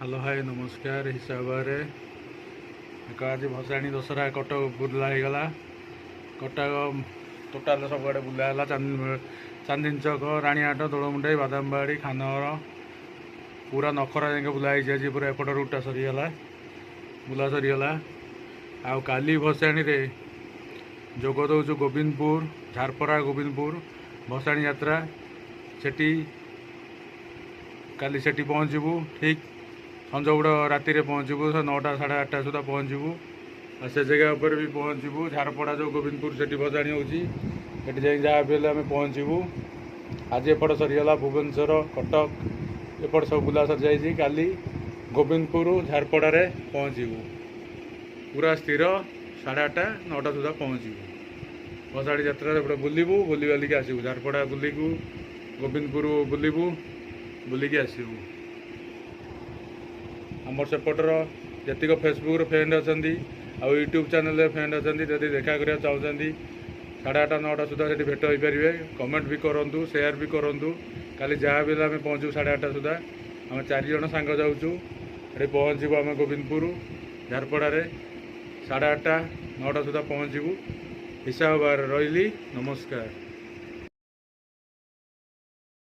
Hello hi नमस्कार हिसाब एक आज भसाणी दशहरा कटक बुला होगा कटक टोटाल सब आड़े बुलाला चांदनी चौक राणीहाट दोलमुंडई बादामबाड़ी खानगर पूरा नखरा जाके बुलाई आज पूरा एपट रूटा सरीगला बुला सरीगला आउ काली भसाणी रे जोग दौचु गोविंदपुर झारपड़ा गोविंदपुर भसाणी यात्रा सेठी काली सेठी पहुँचबू ठीक संजगुड़ राति पहुँचबू 9टा 8:30 सुधा पहुँचबू से जगह पर भी पहुँचबू झारपड़ा जो गोविंदपुर से भसाणी होती जहाँ भी आम पहुँचबू आज एपट सरीगला भुवनेश्वर कटक एपट सब बुला सरी जाइए काली गोविंदपुर झारपड़ा पहुँचबू पूरा स्थिर 8:30 9टा सुधा पहुँचबू भसाणी यात्रा एपटे बुलबू बुली बालिकी आसबू झारपड़ा बुलू गोविंदपुर बुलबू बुलिकी आसबू आमर सेपटर जीक फेसबुक फ्रेंड अच्छा यूट्यूब चैनल फ्रेंड अच्छा जब देखा करने चाहते 8:30 9टा सुधा से भेट हो पारे कमेंट भी करूँ शेयर भी करूँ काली जहाँ भी आम पहुँचू 8:30 सुधा आम 4 जन सांग जाऊँ ये पहुँचबू आम गोविंदपुर झारपड़ा 8:30 9टा सुधा पहुँचबू हिसाब रही नमस्कार।